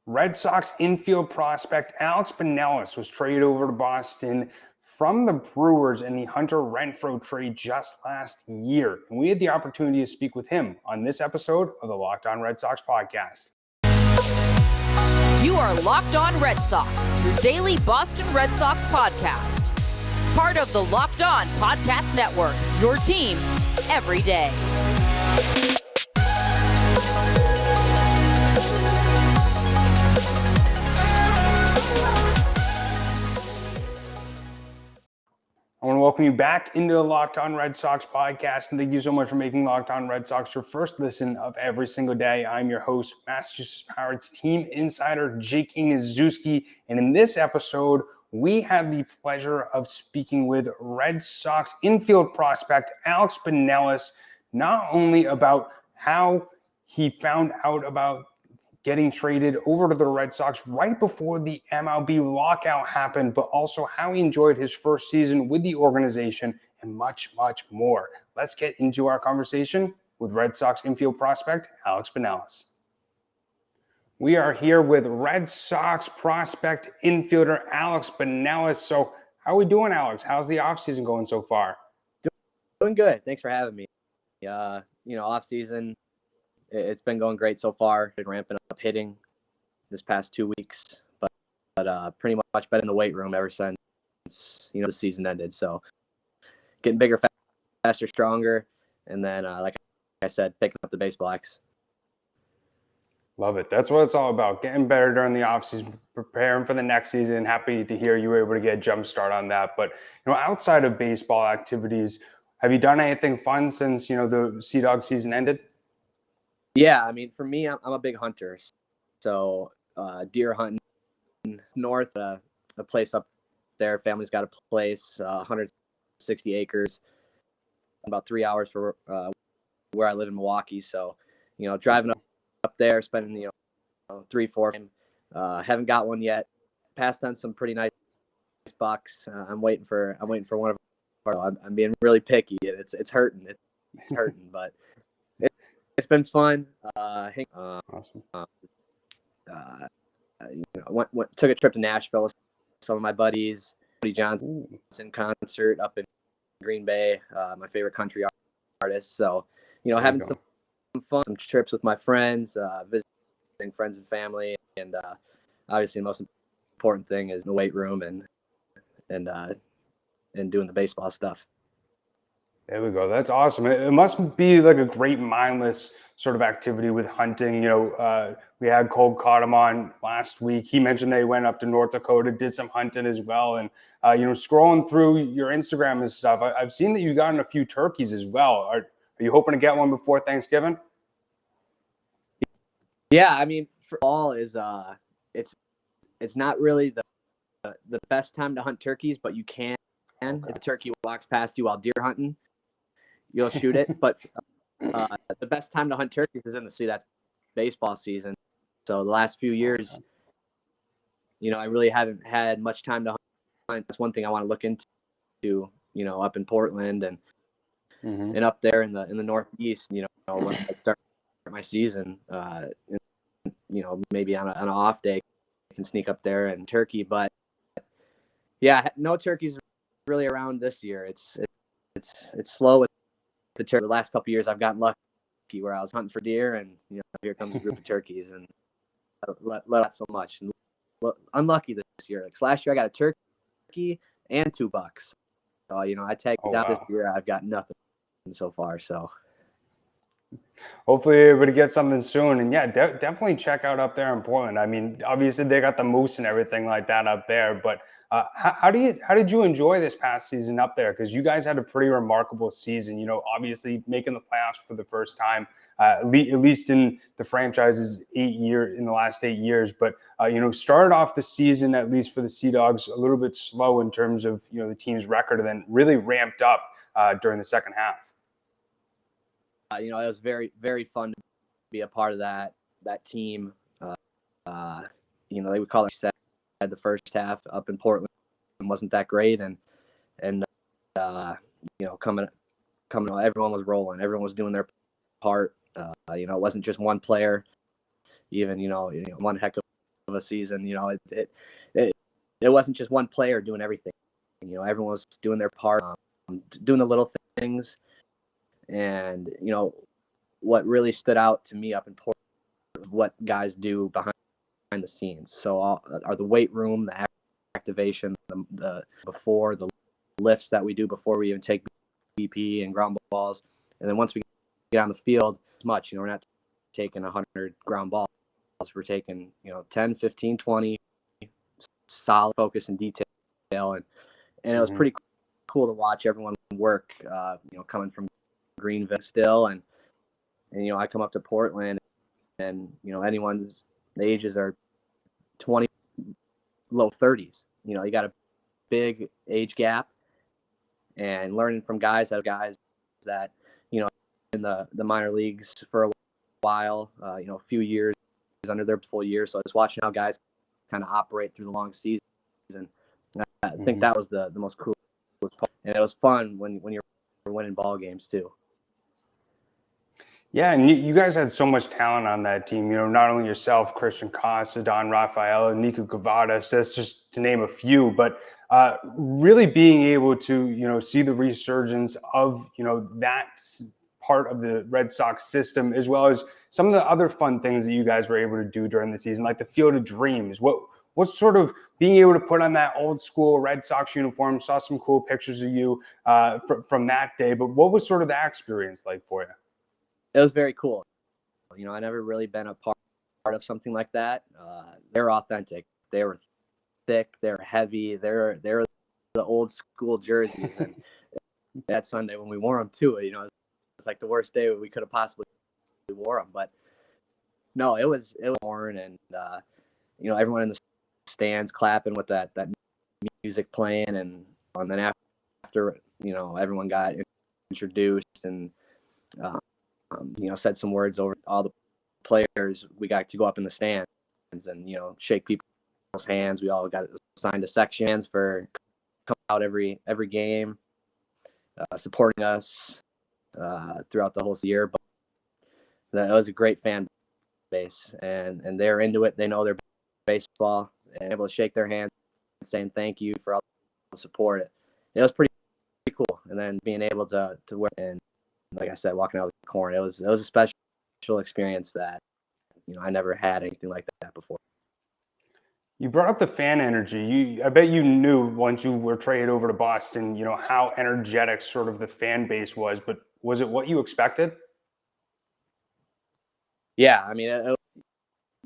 Red Sox infield prospect Alex Binelas was traded over to Boston from the Brewers in the Hunter Renfroe trade just last year. And we had the opportunity to speak with him on this episode of the Locked On Red Sox podcast. You are Locked On Red Sox, your daily Boston Red Sox podcast. Part of the Locked On Podcast Network, your team every day. I want to welcome you back into the Locked On Red Sox podcast, and thank you so much for making Locked On Red Sox your first listen of every single day. I'm your host, Massachusetts Pirates team insider Jake Ignaszewski, and in this episode, we have the pleasure of speaking with Red Sox infield prospect Alex Binelas, not only about how he found out about getting traded over to the Red Sox right before the MLB lockout happened, but also how he enjoyed his first season with the organization and much, much more. Let's get into our conversation with Red Sox infield prospect Alex Binelas. We are here with Red Sox prospect infielder Alex Binelas. So how are we doing, Alex? How's the offseason going so far? Doing good. Thanks for having me. Offseason, it's been going great so far. Been ramping up hitting this past 2 weeks, but pretty much been in the weight room ever since the season ended. So getting bigger, faster, stronger, and then like I said, picking up the baseball axe. Love it. That's what it's all about. Getting better during the offseason, preparing for the next season. Happy to hear you were able to get a jump start on that. But outside of baseball activities, have you done anything fun since the Sea Dog season ended? Yeah, I mean, for me, I'm a big hunter. So deer hunting north, a place up there. Family's got a place, 160 acres, about 3 hours for where I live in Milwaukee. So, driving up there, spending 3-4. Haven't got one yet. Passed on some pretty nice bucks. I'm waiting for one of our. I'm being really picky. It's hurting. It's hurting, but. It's been fun. Awesome. Took a trip to Nashville with some of my buddies. Buddy Johnson concert up in Green Bay. My favorite country artist. So, having some fun, some trips with my friends, visiting friends and family, and obviously the most important thing is the weight room and doing the baseball stuff. There we go. That's awesome. It must be like a great mindless sort of activity with hunting. We had Cole Cottom on last week. He mentioned they went up to North Dakota, did some hunting as well. And, scrolling through your Instagram and stuff, I've seen that you've gotten a few turkeys as well. Are you hoping to get one before Thanksgiving? Yeah, I mean, for all is it's not really the best time to hunt turkeys, but you can. If a turkey walks past you while deer hunting, you'll shoot it. But the best time to hunt turkeys is in the that's baseball season. So the last few years, I really haven't had much time to hunt. That's one thing I want to look into, up in Portland and and up there in the Northeast. When I start my season, maybe on an off day, I can sneak up there and turkey. But yeah, no turkeys really around this year. It's slow with the turkey. The last couple of years I've gotten lucky where I was hunting for deer and here comes a group of turkeys and let so much. And unlucky this year. Like last year I got a turkey and 2 bucks. So I tagged out this year. I've got nothing so far. So hopefully you're able to get something soon. And yeah, definitely check out up there in Portland. I mean, obviously they got the moose and everything like that up there, but how did you enjoy this past season up there? Because you guys had a pretty remarkable season. Obviously making the playoffs for the first time, at least in the franchise's in the last 8 years. But started off the season, at least for the Sea Dogs, a little bit slow in terms of the team's record, and then really ramped up during the second half. It was very, very fun to be a part of that team. They would call it the first half up in Portland wasn't that great, and coming, everyone was rolling, everyone was doing their part. It wasn't just one player, even one heck of a season. It wasn't just one player doing everything. Everyone was doing their part, doing the little things. And, what really stood out to me up in Portland was what guys do behind the scenes. So are the weight room, the activation, the before, the lifts that we do before we even take BP and ground balls. And then once we get on the field, we're not taking 100 ground balls. We're taking, 10, 15, 20 solid focus and detail. And it was pretty cool to watch everyone work, coming from Greenville still. And I come up to Portland and, anyone's ages are 20, low 30s. You got a big age gap, and learning from guys that, in the minor leagues for a while, a few years under their full year. So just watching how guys kind of operate through the long season. I think that was the most coolest part. And it was fun when you're winning ball games too. Yeah, and you guys had so much talent on that team. Not only yourself, Christian Costa, Don Rafael, Nico Cavadas, that's just to name a few. But really being able to, see the resurgence of, that part of the Red Sox system, as well as some of the other fun things that you guys were able to do during the season, like the Field of Dreams. What sort of being able to put on that old school Red Sox uniform? Saw some cool pictures of you from that day. But what was sort of that experience like for you? It was very cool. I never really been a part of something like that. They're authentic. They were thick. They're heavy. They're the old school jerseys. And that Sunday when we wore them too, it's like the worst day we could have possibly wore them. But no, it was worn, and everyone in the stands clapping with that music playing, and then after everyone got introduced and said some words over all the players. We got to go up in the stands and, shake people's hands. We all got assigned to sections for coming out every game, supporting us throughout the whole year. But that was a great fan base, and they're into it. They know their baseball, and able to shake their hands and saying thank you for all the support. It was pretty cool. And then being able to wear, and like I said, walking out of the corn, it was a special experience that, I never had anything like that before. You brought up the fan energy. I bet you knew once you were traded over to Boston, how energetic sort of the fan base was, but was it what you expected? Yeah. I mean,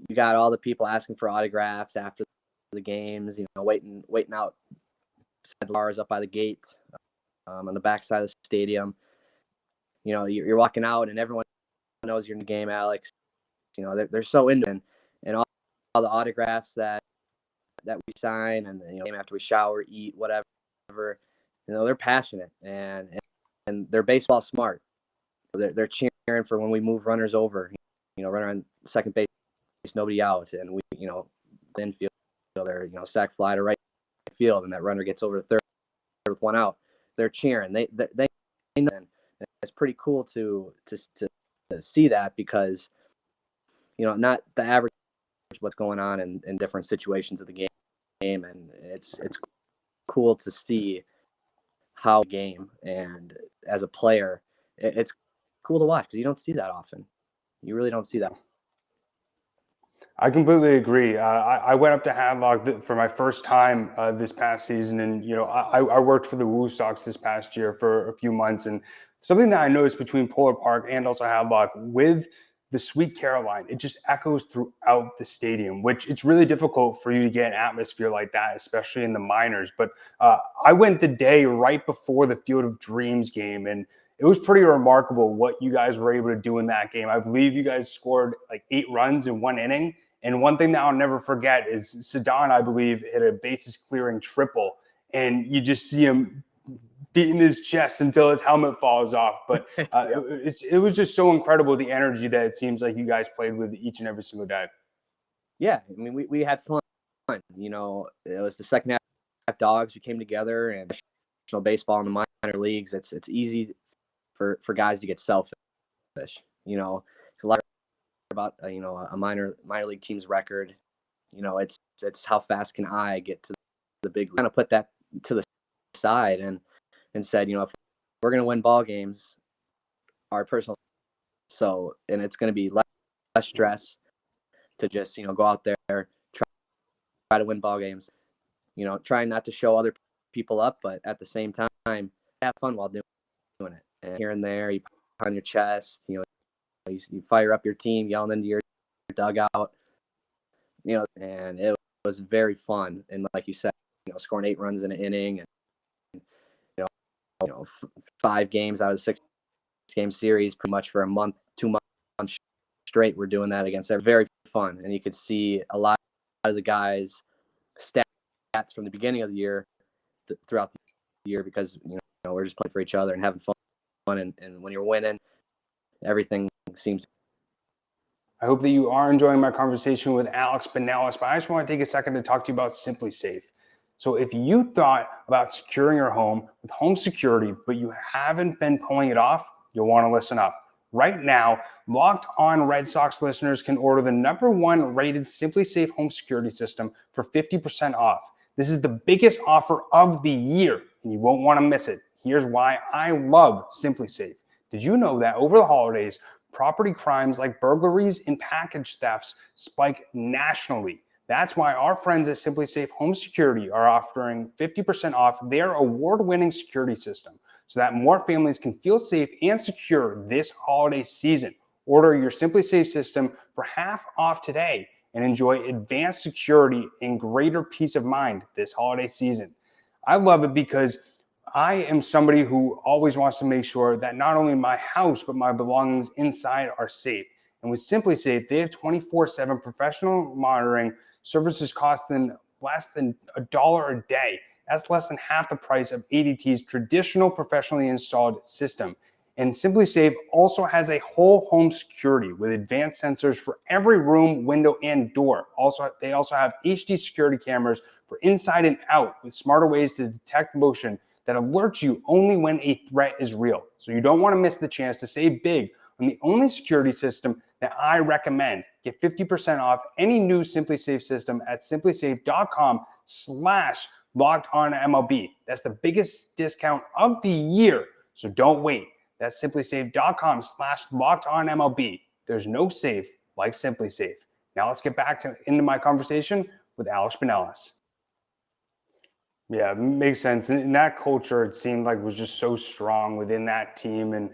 you got all the people asking for autographs after the games, waiting out bars up by the gate, on the backside of the stadium. You're walking out and everyone knows you're in the game, Alex. They're so into it. And all the autographs that we sign, and after we shower, eat, whatever, they're passionate and they're baseball smart. They're cheering for when we move runners over, runner on second base, nobody out, and we, the infielder, sac fly to right field, and that runner gets over to third with one out. They're cheering. They know. And it's pretty cool to see that, because not the average what's going on in different situations of the game, and it's cool to see how game, and as a player it's cool to watch, because you don't see that often. You really don't see that. I completely agree. I went up to Hadlock for my first time this past season, and I worked for the Red Sox this past year for a few months, and something that I noticed between Polar Park and also Hadlock with the Sweet Caroline, it just echoes throughout the stadium, which it's really difficult for you to get an atmosphere like that, especially in the minors. But I went the day right before the Field of Dreams game, and it was pretty remarkable what you guys were able to do in that game. I believe you guys scored like 8 runs in 1 inning. And one thing that I'll never forget is Sadan, I believe, hit a bases clearing triple, and you just see him beating his chest until his helmet falls off. But it was just so incredible, the energy that it seems like you guys played with each and every single day. Yeah, I mean, we had fun. It was the second half dogs. We came together, and professional baseball in the minor leagues, it's easy for guys to get selfish. It's a lot about a minor league team's record. it's how fast can I get to the big league. Kind of put that to the side and said, if we're going to win ball games, our personal, and it's going to be less stress to just, go out there, try to win ball games, trying not to show other people up, but at the same time, have fun while doing it. And here and there, you put on your chest, you fire up your team, yelling into your dugout, and it was very fun. And like you said, scoring 8 runs in an inning, and 5 games out of the 6-game series, pretty much for a month, 2 months straight. We're doing that against. They're very fun, and you could see a lot of the guys' stats from the beginning of the year throughout the year, because we're just playing for each other and having fun. And when you're winning, everything seems. I hope that you are enjoying my conversation with Alex Binelas, but I just want to take a second to talk to you about Simply Safe. So if you thought about securing your home with home security, but you haven't been pulling it off, you'll want to listen up. Right now, Locked On Red Sox listeners can order the #1 rated Simply Safe home security system for 50% off. This is the biggest offer of the year, and you won't want to miss it. Here's why I love Simply Safe. Did you know that over the holidays, property crimes like burglaries and package thefts spike nationally? That's why our friends at Simply Safe Home Security are offering 50% off their award-winning security system so that more families can feel safe and secure this holiday season. Order your Simply Safe system for half off today and enjoy advanced security and greater peace of mind this holiday season. I love it because I am somebody who always wants to make sure that not only my house, but my belongings inside are safe. And with Simply Safe, they have 24/7 professional monitoring. Services cost them less than $1 a day. That's less than half the price of ADT's traditional professionally installed system. And Simply Safe also has a whole home security with advanced sensors for every room, window, and door. They also have HD security cameras for inside and out with smarter ways to detect motion that alerts you only when a threat is real. So you don't want to miss the chance to save big on the only security system that I recommend. Get 50% off any new Simply Safe system at simplysafe.com/lockedonmlb. That's the biggest discount of the year. So don't wait. That's simplysafe.com/lockedonmlb. There's no safe like Simply Safe. Now let's get back into my conversation with Alex Binelas. Yeah, it makes sense. And that culture, it seemed like, was just so strong within that team. And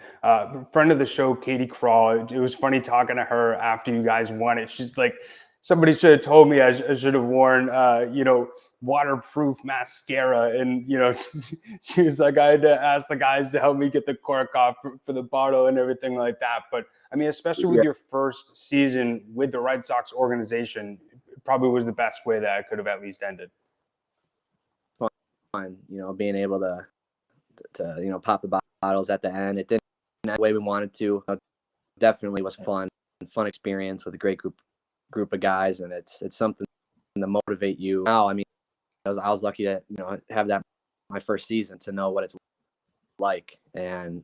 friend of the show, Katie Crawl, it was funny talking to her after you guys won it. She's like, somebody should have told me I should have worn, waterproof mascara. And, she was like, I had to ask the guys to help me get the cork off for the bottle and everything like that. But I mean, especially with your first season with the Red Sox organization, it probably was the best way that it could have at least ended. Being able to pop the bottles at the end. It didn't end the way we wanted to. Definitely was fun experience with a great group of guys, and it's something to motivate you. Now, I mean, I was lucky to have that my first season to know what it's like, and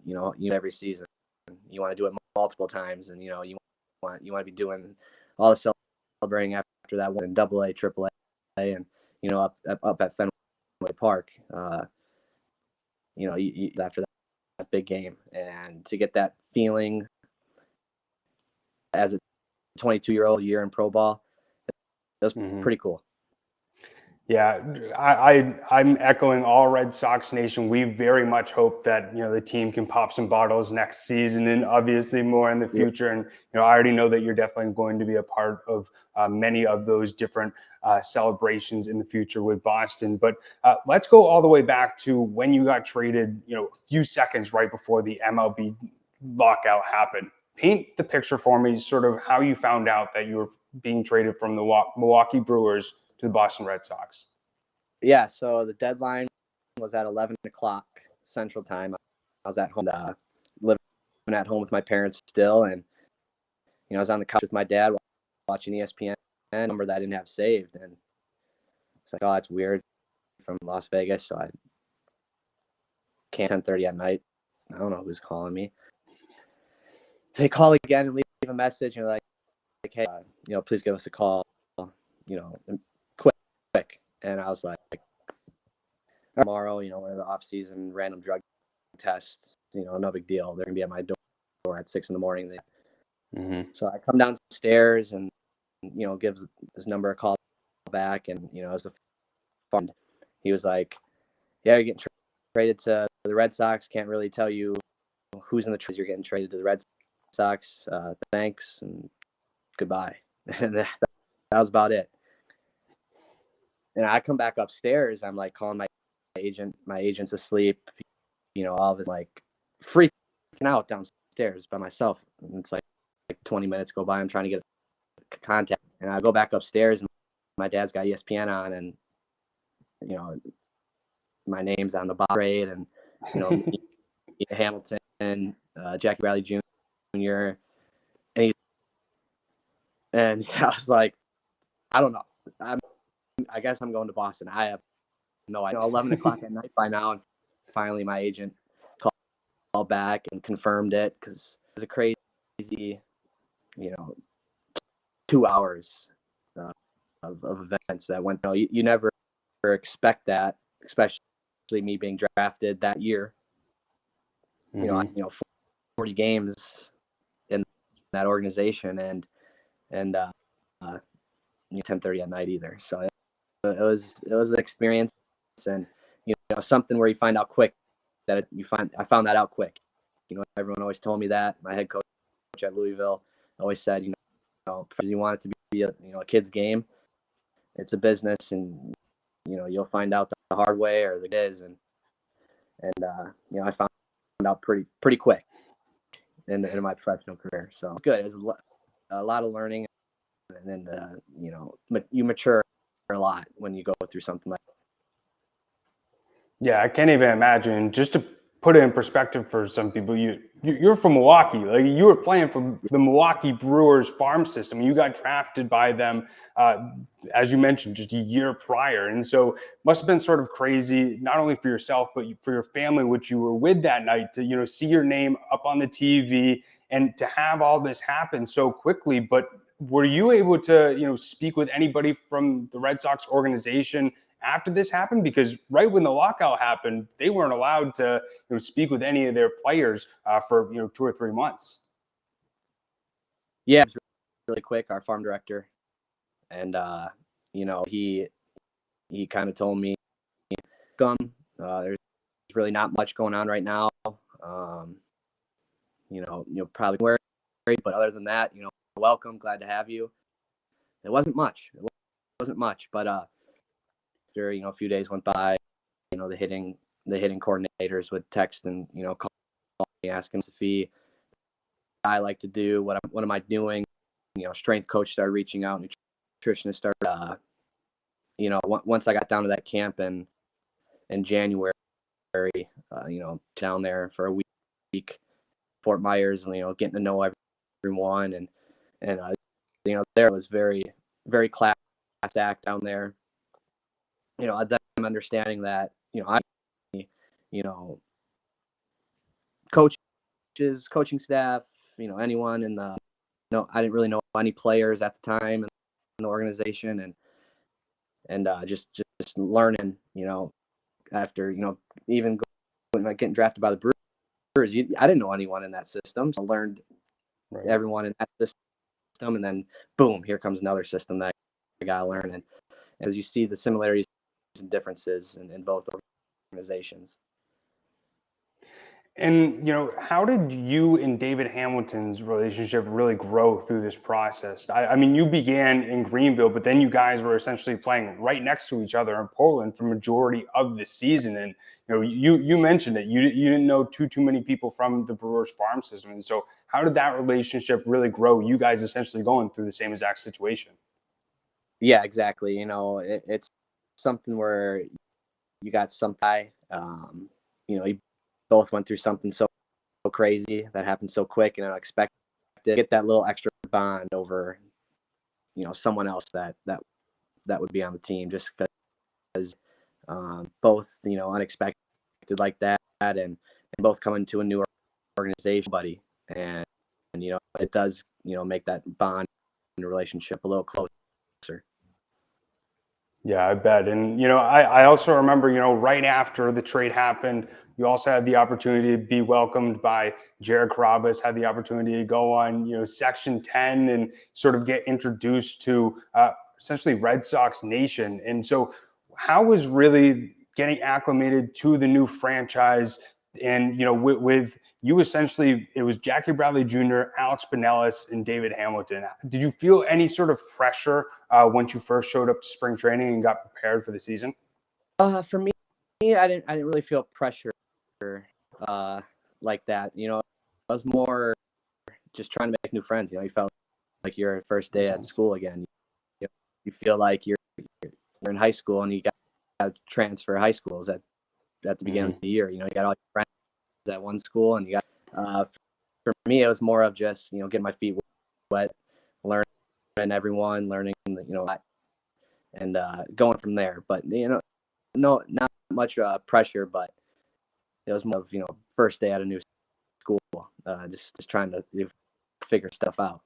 every season you want to do it multiple times, and you want to be doing all the celebrating after that one in AA, AAA, and up at Fenway Park, after that big game, and to get that feeling as a 22-year-old year in pro ball, that's pretty cool. Yeah, I'm echoing all Red Sox Nation. We very much hope that the team can pop some bottles next season, and obviously more in the future. And I already know that you're definitely going to be a part of many of those different celebrations in the future with Boston. But let's go all the way back to when you got traded. A few seconds right before the MLB lockout happened. Paint the picture for me, sort of how you found out that you were being traded from the Milwaukee Brewers to the Boston Red Sox. Yeah, so the deadline was at 11 o'clock Central Time. I was at home, living at home with my parents still, and I was on the couch with my dad watching ESPN, number that I didn't have saved, and it's like, oh, it's weird, from Las Vegas, so I can't 10:30 at night. I don't know who's calling me. They call again and leave a message, and they're like, hey, please give us a call. quick. And I was like, tomorrow, one of the offseason random drug tests, no big deal. They're going to be at my door at 6 a.m. So I come downstairs and, give his number a call back. And, it was a fun. He was like, yeah, you're getting traded to the Red Sox. Can't really tell you who's in the trade. You're getting traded to the Red Sox. Thanks and goodbye. And that was about it. And I come back upstairs. I'm like calling my agent. My agent's asleep. All of it like freaking out downstairs by myself. And it's like 20 minutes go by. I'm trying to get contact. And I go back upstairs and my dad's got ESPN on and, my name's on the bottom grade and, Hamilton, Jackie Bradley Jr. And I was like, I don't know. I guess I'm going to Boston. I have no idea. 11 o'clock at night by now. And finally my agent called back and confirmed it because it was a crazy, 2 hours of events that went. You never expect that, especially me being drafted that year. 40 games in that organization and 10:30 at night either. So it was an experience and something where you find out quick that I found that out quick. Everyone always told me that. My head coach at Louisville always said, because you want it to be a kid's game. It's a business, and you'll find out the hard way or it is, and I found out pretty quick in my professional career. So good. It was a lot of learning, and then you mature a lot when you go through something like that. Yeah, I can't even imagine. Just to put it in perspective for some people, you're from Milwaukee. Like you were playing for the Milwaukee Brewers farm system. You got drafted by them, as you mentioned, just a year prior, and so must have been sort of crazy, not only for yourself but for your family, which you were with that night, to see your name up on the TV and to have all this happen so quickly. But were you able to speak with anybody from the Red Sox organization after this happened? Because right when the lockout happened, they weren't allowed to speak with any of their players for 2 or 3 months. Yeah, it was really quick. Our farm director, and he kind of told me, there's really not much going on right now. Probably worried, but other than that, welcome, glad to have you. It wasn't much. But after a few days went by, the hitting coordinators would text and call me asking if I like to do what am I doing. Strength coach started reaching out, nutritionist started. Once I got down to that camp in January, down there for a week, Fort Myers, and getting to know everyone and there was very, very class act down there. I'm understanding that, coaches, coaching staff, anyone in the, I didn't really know any players at the time in the organization and just learning, after, even getting drafted by the Brewers, I didn't know anyone in that system. So I learned everyone in that system, and then boom, here comes another system that I got to learn. And as you see the similarities and differences in both organizations. And, how did you and David Hamilton's relationship really grow through this process? I mean, you began in Greenville, but then you guys were essentially playing right next to each other in Portland for majority of the season. And, you mentioned that you didn't know too many people from the Brewers farm system. And so how did that relationship really grow? You guys essentially going through the same exact situation. Yeah, exactly. It's something where you got some guy, you both went through something so crazy that happened so quick and unexpected. Get that little extra bond over, someone else that would be on the team, just because both, unexpected like that, and both coming to a new organization, buddy, and it does, make that bond and relationship a little closer. Yeah, I bet. And, I also remember, right after the trade happened, you also had the opportunity to be welcomed by Jared Carrabis, had the opportunity to go on, Section 10 and sort of get introduced to essentially Red Sox Nation. And so how was really getting acclimated to the new franchise and, with you essentially, it was Jackie Bradley Jr., Alex Binelas, and David Hamilton. Did you feel any sort of pressure once you first showed up to spring training and got prepared for the season? For me, I didn't really feel pressure like that. I was more just trying to make new friends. You felt like your first day at school again. You feel like you're in high school and you got to transfer high schools at the beginning of the year. You got all your friends at one school, and you got. For me, it was more of just getting my feet wet, learning everyone, learning and going from there. But no, not much pressure, but it was more of first day at a new school, just trying to figure stuff out.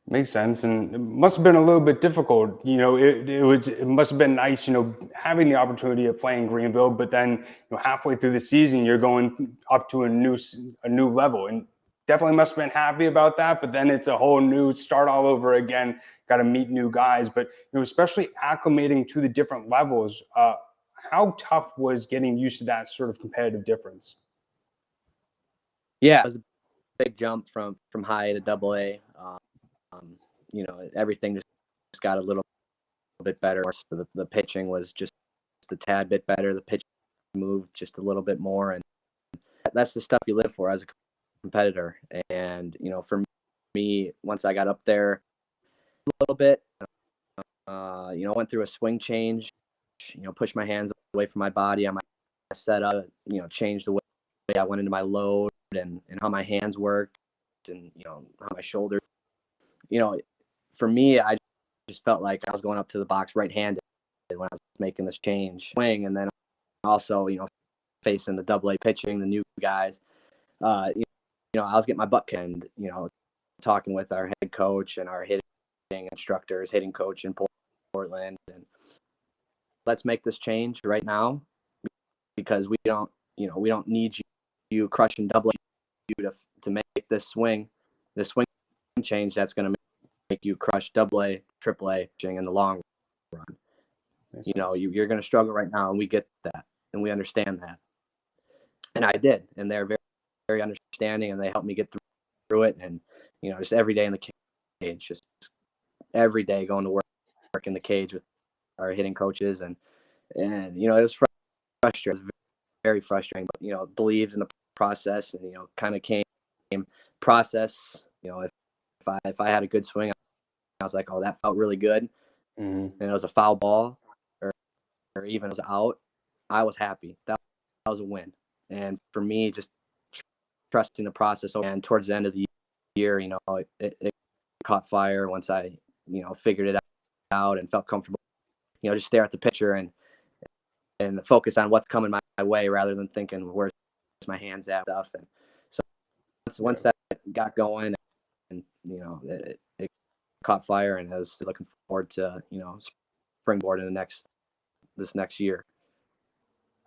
Makes sense, and it must have been a little bit difficult. It must have been nice, having the opportunity of playing Greenville, but then halfway through the season, you're going up to a new level, and definitely must have been happy about that. But then it's a whole new start all over again. Got to meet new guys, but especially acclimating to the different levels. How tough was getting used to that sort of competitive difference? Yeah, it was a big jump from high to double A. Everything just got a little bit better. The pitching was just a tad bit better. The pitch moved just a little bit more, and that's the stuff you live for as a competitor. And for me, once I got up there a little bit, went through a swing change. Pushed my hands away from my body. I set up, changed the way I went into my load and how my hands worked, and how my shoulders. For me, I just felt like I was going up to the box right-handed when I was making this change swing, and then also facing the double A pitching, the new guys. I was getting my butt kicked, talking with our head coach and our hitting instructors, hitting coach in Portland, and let's make this change right now because we don't need you crushing double A to make this swing change that's going to make you crush double A, triple A in the long run. You're going to struggle right now, and we get that, and we understand that. And I did, and they're very, very understanding, and they helped me get through it. And just every day in the cage, just every day going to work in the cage with our hitting coaches, and it was frustrating. It was very frustrating, but believed in the process, and kind of came process. If I had a good swing, I was like, oh, that felt really good. And it was a foul ball or even it was out, I was happy. That was a win. And for me, just trusting the process. And towards the end of the year, it caught fire once I, figured it out and felt comfortable, just stare at the picture and focus on what's coming my way rather than thinking, where's my hands at stuff. And so once that got going and, it caught fire, and I was looking forward to, springboard in this next year.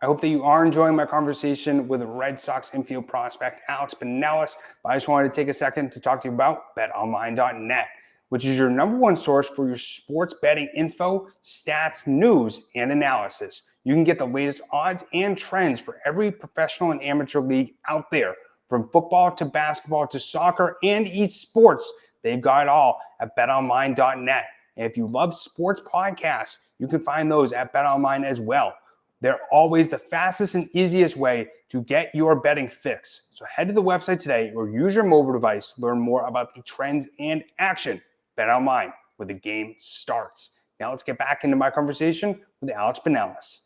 I hope that you are enjoying my conversation with Red Sox infield prospect Alex Binelas. But I just wanted to take a second to talk to you about betonline.net, which is your number one source for your sports betting info, stats, news, and analysis. You can get the latest odds and trends for every professional and amateur league out there, from football to basketball to soccer and esports. They've got it all at betonline.net. And if you love sports podcasts, you can find those at BetOnline as well. They're always the fastest and easiest way to get your betting fix. So head to the website today or use your mobile device to learn more about the trends and action. BetOnline, where the game starts. Now let's get back into my conversation with Alex Binelas.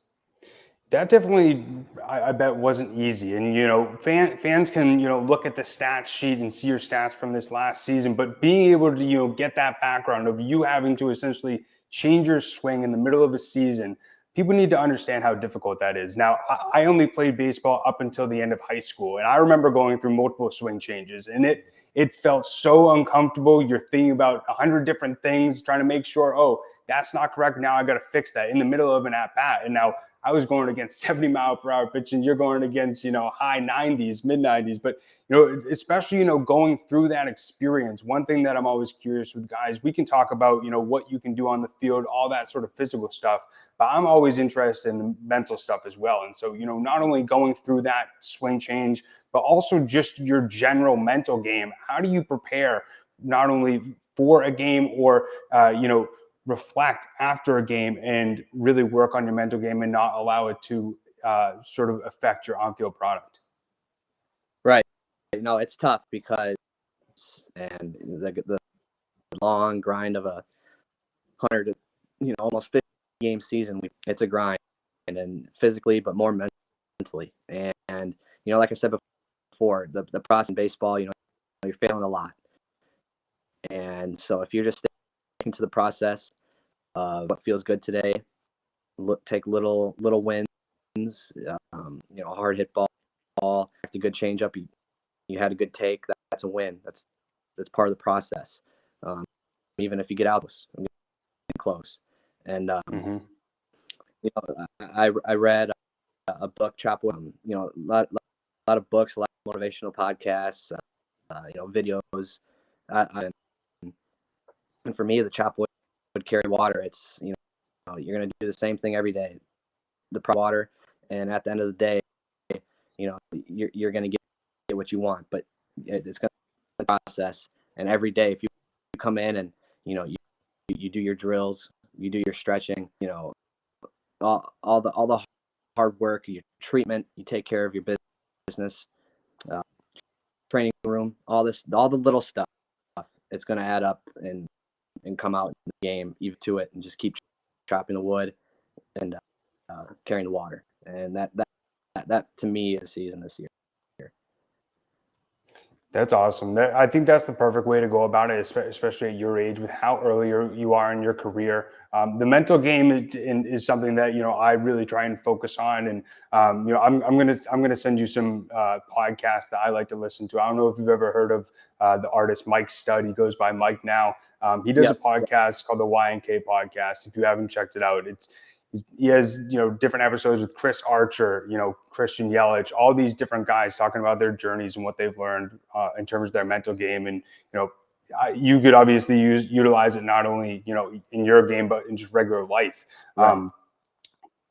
That definitely, I bet, wasn't easy. And, fans can, look at the stats sheet and see your stats from this last season, but being able to, get that background of you having to essentially change your swing in the middle of a season, people need to understand how difficult that is. Now, I only played baseball up until the end of high school, and I remember going through multiple swing changes, and it felt so uncomfortable. You're thinking about 100 different things, trying to make sure, that's not correct. Now I got to fix that in the middle of an at bat. And now I was going against 70-mile-per-hour pitch, and you're going against, high 90s, mid 90s. But, especially, going through that experience, one thing that I'm always curious with guys, we can talk about, what you can do on the field, all that sort of physical stuff, but I'm always interested in the mental stuff as well. And so, not only going through that swing change, but also just your general mental game. How do you prepare not only for a game or, reflect after a game and really work on your mental game and not allow it to sort of affect your on-field product? Right. It's tough because the long grind of a 100, almost 50 game season, it's a grind, and physically, but more mentally. And like I said before, the process in baseball, you're failing a lot. And so if you're just sticking to the process of what feels good today, take little wins, hard hit ball, a good changeup, you had a good take, that's a win. That's part of the process. Even if you get out close. And I read a book, Chop Wood, a lot of books, a lot of motivational podcasts, videos. And for me, the chop wood carry water. It's, you're going to do the same thing every day, the water. And at the end of the day, you're going to get what you want, but it's going to be a process. And every day, if you come in and, you do your drills, you do your stretching, all the hard work, your treatment, you take care of your business, training room, all the little stuff, it's going to add up and come out in the game, even to it, and just keep chopping the wood and carrying the water. And that to me is season this year. That's awesome. I think that's the perfect way to go about it, especially at your age, with how early you are in your career. The mental game is something that I really try and focus on, and I'm gonna send you some podcasts that I like to listen to. I don't know if you've ever heard of the artist Mike Stud. He goes by Mike now. He does a podcast called the Y&K Podcast. If you haven't checked it out, he has, different episodes with Chris Archer, Christian Yelich, all these different guys talking about their journeys and what they've learned in terms of their mental game. And, you could obviously utilize it not only, in your game, but in just regular life. Right.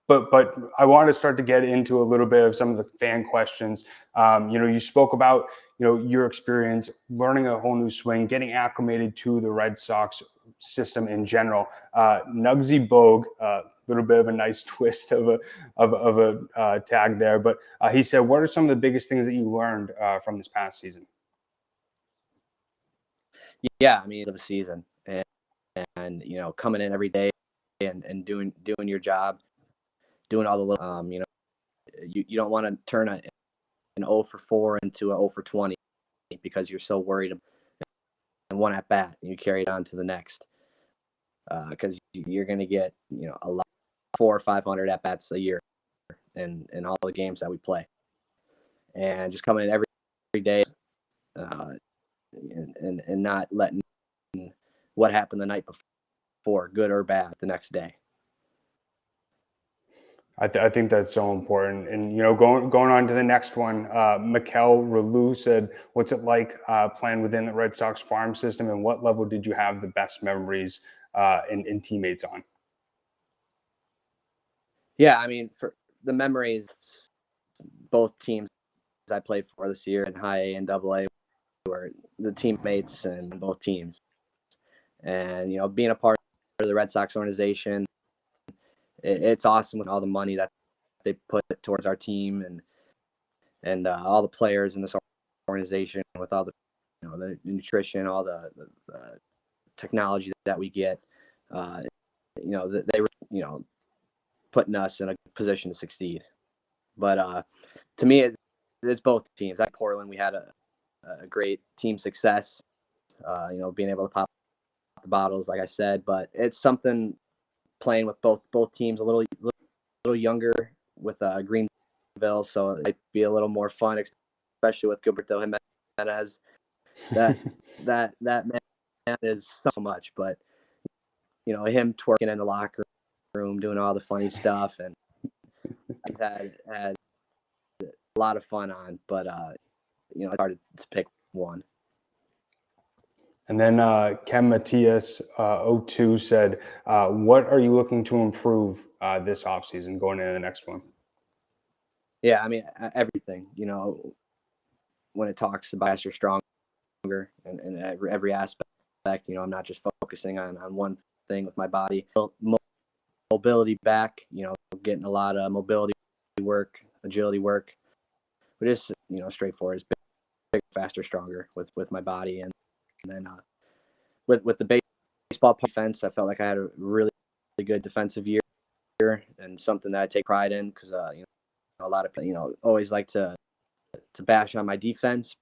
But I want to start to get into a little bit of some of the fan questions. You spoke about, your experience learning a whole new swing, getting acclimated to the Red Sox system in general. Nugsy Bogue, little bit of a nice twist of a tag there, but he said, what are some of the biggest things that you learned from this past season? Yeah, I mean, of a season, and coming in every day and doing your job, doing all the little, you don't want to turn an 0 for 4 into an 0 for 20 because you're so worried and one at bat, and you carry it on to the next, because you're going to get a lot. 400 or 500 at bats a year, in all the games that we play, and just coming in every day, and not letting what happened the night before, good or bad, the next day. I think that's so important. And going on to the next one, Mikel Relou said, "What's it like playing within the Red Sox farm system, and what level did you have the best memories and teammates on?" Yeah, I mean, for the memories, both teams I played for this year in high A and double A were the teammates and both teams. And, being a part of the Red Sox organization, it's awesome with all the money that they put towards our team and all the players in this organization, with all the, the nutrition, all the technology that we get. They were, putting us in a position to succeed. But to me, it's both teams. At Portland, we had a great team success, being able to pop the bottles, like I said. But it's something playing with both teams a little younger with Greenville, so it might be a little more fun, especially with Gilberto Jimenez. That man is so much. But him twerking in the locker room, doing all the funny stuff, and I've had a lot of fun on. But it's hard to pick one. And then Ken Matias 02 said, what are you looking to improve this offseason going into the next one? Yeah, I mean, everything, when it talks about faster, stronger, and every aspect, I'm not just focusing on one thing with my body. Mobility back, getting a lot of mobility work, agility work, but just, straightforward, big, faster, stronger with my body. And then with the baseball defense, I felt like I had a really good defensive year, and something that I take pride in, because a lot of people always like to bash on my defense,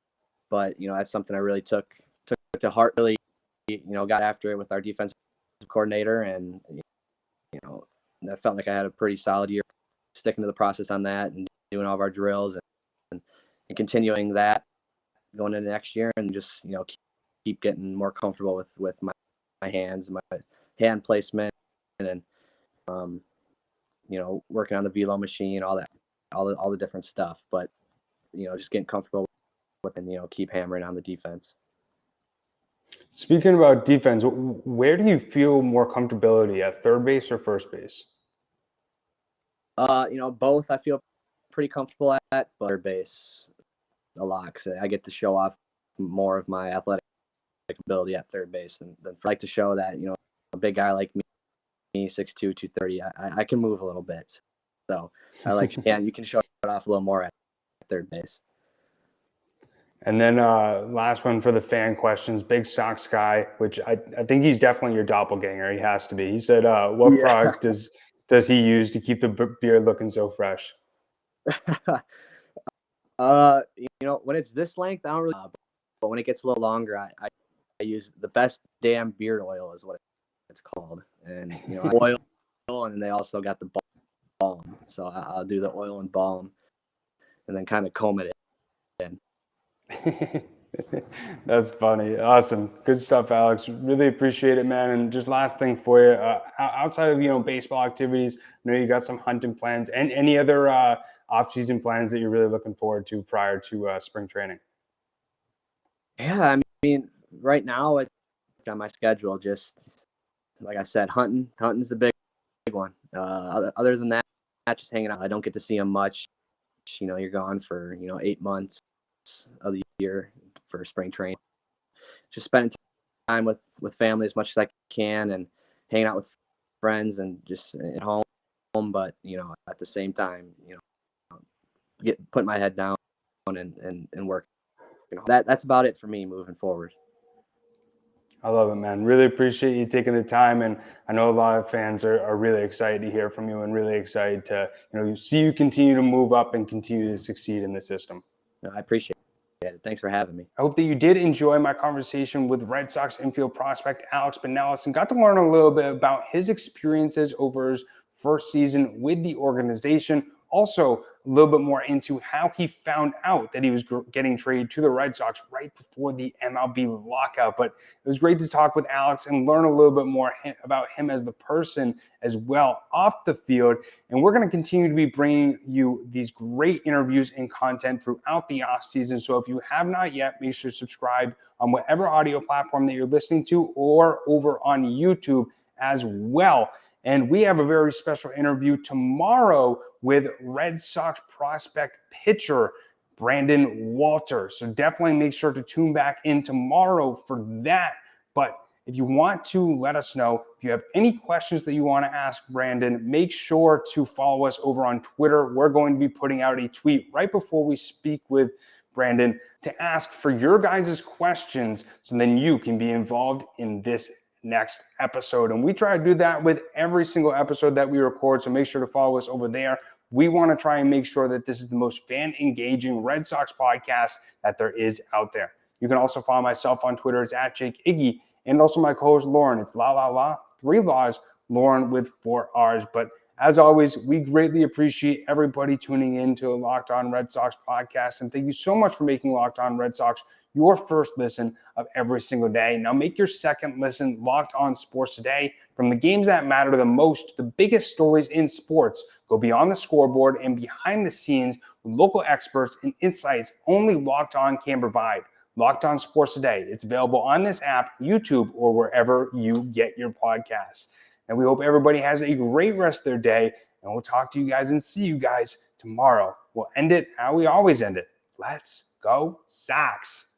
but that's something I really took to heart. Really, got after it with our defensive coordinator, and I felt like I had a pretty solid year, sticking to the process on that and doing all of our drills and continuing that going into next year, and just keep getting more comfortable with my hands, my hand placement, and then working on the velo machine, all that, all the different stuff. But just getting comfortable with, and keep hammering on the defense. Speaking about defense, where do you feel more comfortability, at third base or first base? Both I feel pretty comfortable at, but third base a lot, because I get to show off more of my athletic ability at third base than I like to show that, a big guy like me, 6'2", 230, I can move a little bit. So I like, you can show it off a little more at third base. And then last one for the fan questions, Big Sox guy, which I think he's definitely your doppelganger. He has to be. He said, what product does he use to keep the beard looking so fresh? When it's this length, I don't really, but when it gets a little longer, I use the best damn beard oil is what it's called. And, oil, and then they also got the balm. So I'll do the oil and balm and then kind of comb it in. That's funny. Awesome. Good stuff, Alex. Really appreciate it, man. And just last thing for you, outside of, baseball activities, I know you got some hunting plans, and any other off-season plans that you're really looking forward to prior to spring training? Yeah, I mean, right now it's on my schedule. Just like I said, hunting's the big one. Other than that, just hanging out. I don't get to see them much. You're gone for 8 months of the year for spring training. Just spending time with family as much as I can, and hanging out with friends, and just at home. But at the same time, put my head down and work. That's about it for me moving forward. I love it, man. Really appreciate you taking the time, and I know a lot of fans are really excited to hear from you, and really excited to see you continue to move up and continue to succeed in the system. I appreciate it. Thanks for having me. I hope that you did enjoy my conversation with Red Sox infield prospect Alex Binelas, and got to learn a little bit about his experiences over his first season with the organization. Also, a little bit more into how he found out that he was getting traded to the Red Sox right before the MLB lockout. But it was great to talk with Alex and learn a little bit more about him as the person as well off the field. And we're going to continue to be bringing you these great interviews and content throughout the offseason. So if you have not yet, make sure to subscribe on whatever audio platform that you're listening to, or over on YouTube as well. And we have a very special interview tomorrow with Red Sox prospect pitcher Brandon Walter. So definitely make sure to tune back in tomorrow for that. But if you want to let us know, if you have any questions that you want to ask Brandon, make sure to follow us over on Twitter. We're going to be putting out a tweet right before we speak with Brandon to ask for your guys' questions, so then you can be involved in this next episode. And we try to do that with every single episode that we record, so make sure to follow us over there. We want to try and make sure that this is the most fan engaging Red Sox podcast that there is out there. You can also follow myself on Twitter. It's at Jake Iggy, and also my co-host Lauren. It's la 3 laws, Lauren with 4 R's. But as always, we greatly appreciate everybody tuning in to Locked On Red Sox podcast, and thank you so much for making Locked On Red Sox your first listen of every single day. Now make your second listen Locked On Sports Today. From the games that matter the most to the biggest stories in sports, go beyond the scoreboard and behind the scenes with local experts and insights only Locked On can provide. Locked On Sports Today. It's available on this app, YouTube, or wherever you get your podcasts. And we hope everybody has a great rest of their day, and we'll talk to you guys and see you guys tomorrow. We'll end it how we always end it. Let's go Sox.